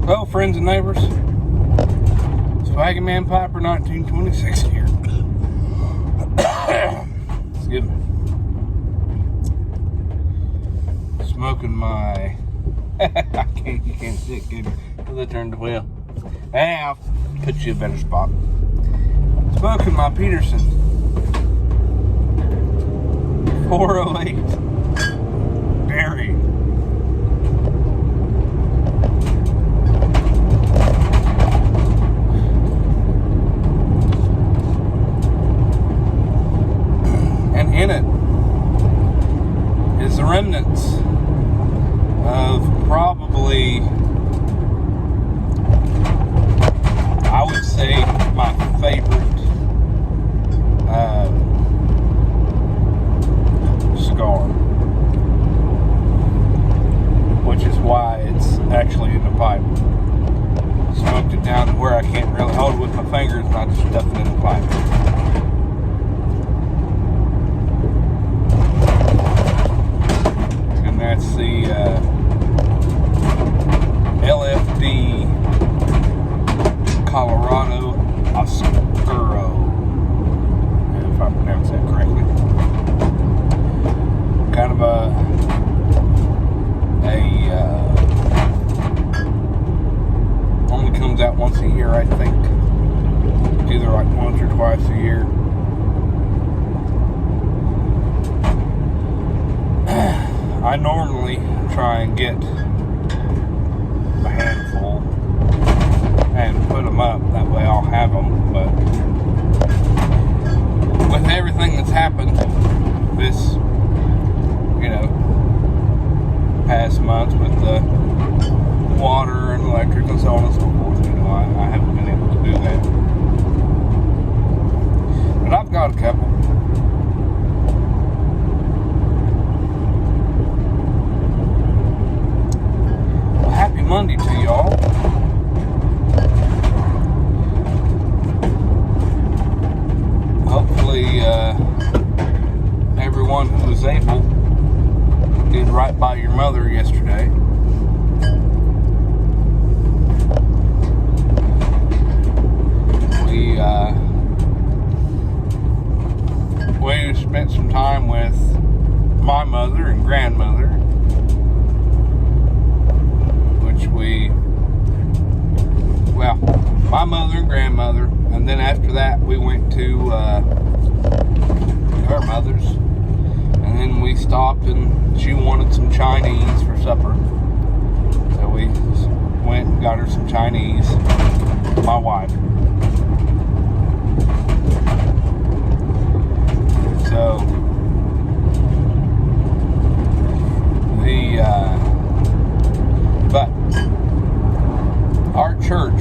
Hello, friends and neighbors. Swaggy Man Piper 1926 here. Excuse me. Smoking my... you can't see it, can you? Because I turned the wheel. Hey, I'll put you a better spot. Smoking my Peterson 408 Berry. And in it is the remnants of probably, I would say, my favorite cigar, which is why it's actually in the pipe. Smoked it down to where I can't really hold it with my fingers, and I just stuff it in the pipe. And that's the LFD Colorado Oscuro, if I pronounce that correctly. Kind of only comes out once a year, I think. It's either like once or twice a year. I normally try and get a handful and put them up. That way I'll have them. But with everything that's happened this, past months with the water and electric and so on and so forth, I haven't been able to do that. But I've got a couple. Well, happy Monday to y'all. Hopefully, everyone who was able did right by your mother yesterday. We spent some time with my mother and grandmother, my mother and grandmother, and then after that we went to her mother's, and then we stopped and she wanted some Chinese for supper, so we went and got her some Chinese, my wife. So but our church,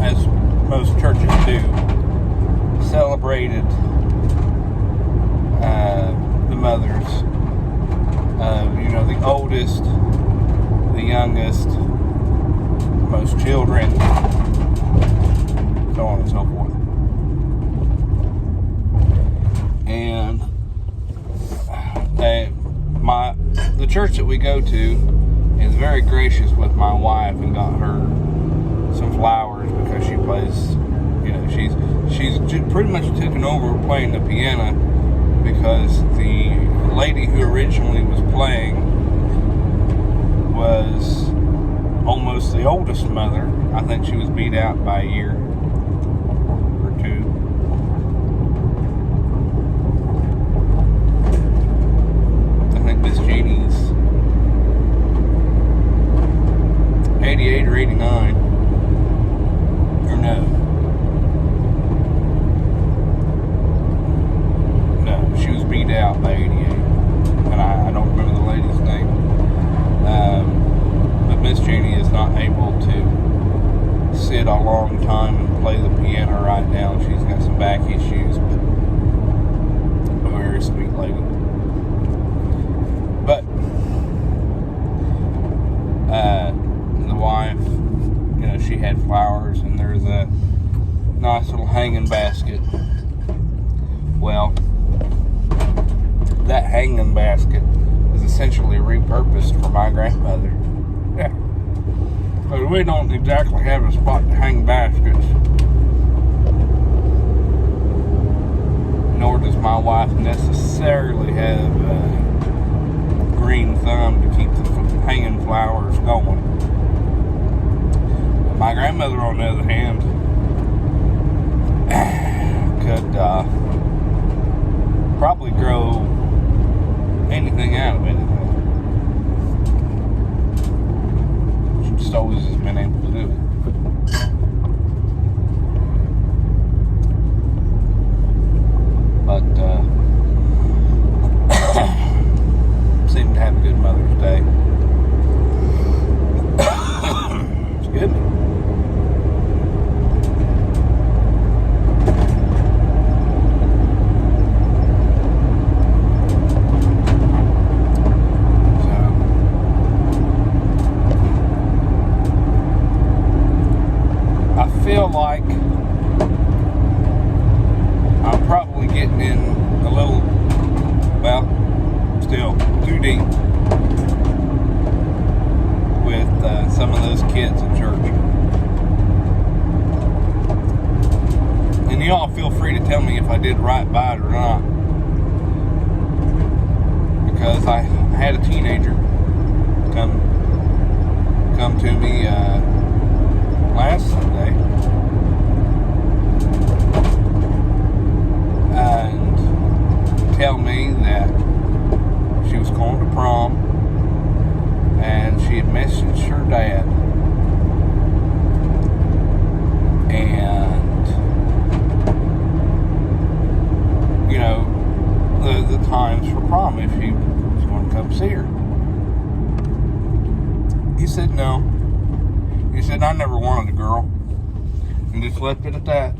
as most churches do, celebrated the mothers, the oldest, the youngest, most children, so on and so forth. And the church that we go to is very gracious with my wife and got her some flowers because she plays, she's pretty much taken over playing the piano, because the lady who originally was playing was almost the oldest mother. I think she was beat out by a year or two. I think Miss Jeannie's 88 or 89. Or no, she was beat out by 88. And I don't remember the lady's name. But Miss Jeannie is not able to sit a long time and play the piano right now. She's got some back issues, but a very sweet lady. But the wife, she had flowers, and there's a nice little hanging basket. Well, that hanging basket is essentially repurposed for my grandmother. Yeah. But we don't exactly have a spot to hang baskets. Nor does my wife necessarily have a green thumb to keep the hanging flowers going. My grandmother, on the other hand, could probably grow anything out of anything. She just always has been able to do it. But seemed to have a good Mother's Day. Excuse me. Feel like I'm probably getting in a little, well, still too deep with some of those kids in church. And you all feel free to tell me if I did right by it or not, because I had a teenager come to me last Sunday and tell me that she was going to prom and she had messaged her dad, and you know, the times for prom, if he was going to come see her. He said no. He said, I never wanted a girl. And just left it at that.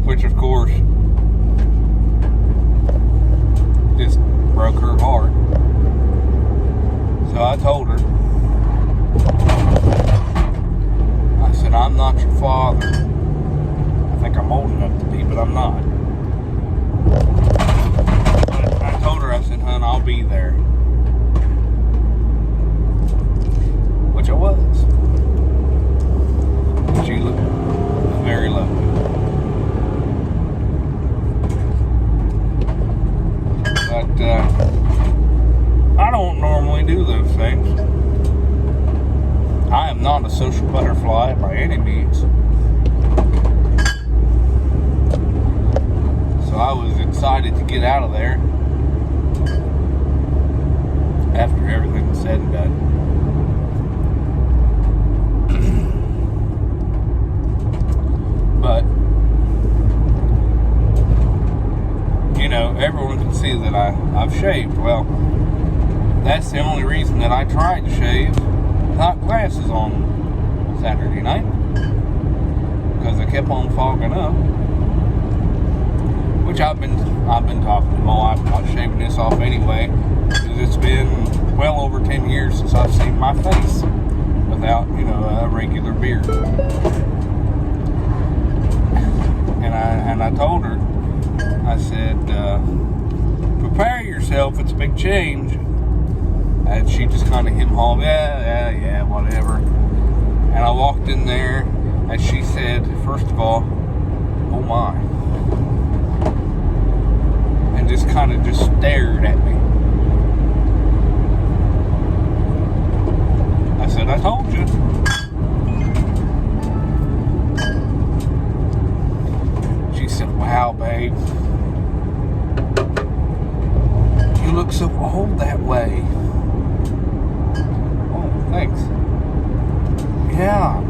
Which, of course, just broke her heart. So I told her, I said, I'm not your father. I think I'm old enough to be, but I'm not. But I told her, I said, hon, I'll be there. Which I was. She looked very lovely. But I don't normally do those things. I am not a social butterfly by any means. So I was excited to get out of there after everything was said and done. But, you know, everyone can see that I've shaved. Well, that's the only reason that I tried to shave without glasses on Saturday night, because I kept on fogging up. Which I've been talking to my wife about shaving this off anyway, because it's been well over 10 years since I've seen my face without, you know, a regular beard. And I told her, I said, prepare yourself, it's a big change. And she just kind of hem-hawed, yeah, whatever. And I walked in there, and she said, first of all, oh my. And just kind of just stared at me. I said, I told you. She said, wow, babe. You look so old that way. Oh, thanks. Yeah.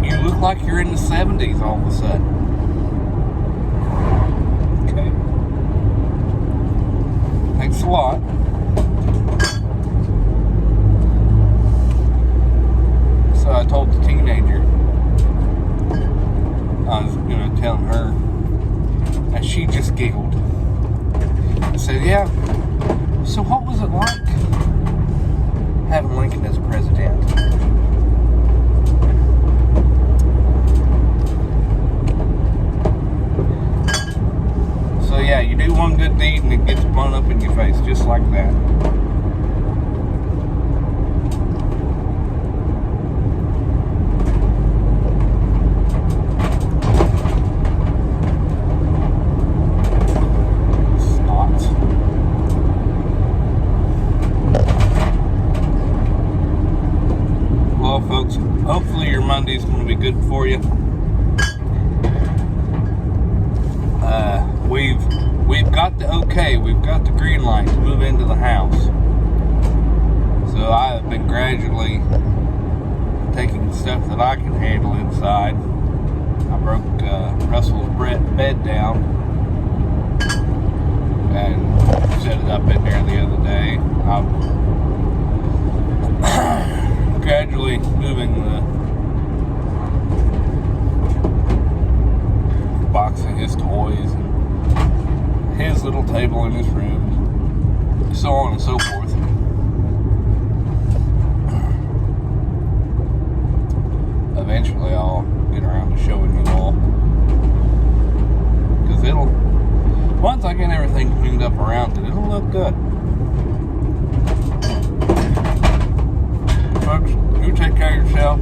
You look like you're in the 70s all of a sudden. Okay. Thanks a lot. So I told the teenager, I was, telling her, and she just giggled. I said, yeah, so what was it like having Lincoln as president? So yeah, you do one good deed and it gets blown up in your face just like that. good for you. We've got the okay, we've got the green light to move into the house. So I have been gradually taking stuff that I can handle inside. I broke Russell's bed down and set it up in there the other day. I'm gradually moving the box of his toys and his little table in his room, so on and so forth. Eventually I'll get around to showing you all, because once I get everything cleaned up around it, it'll look good. Folks, you take care of yourself.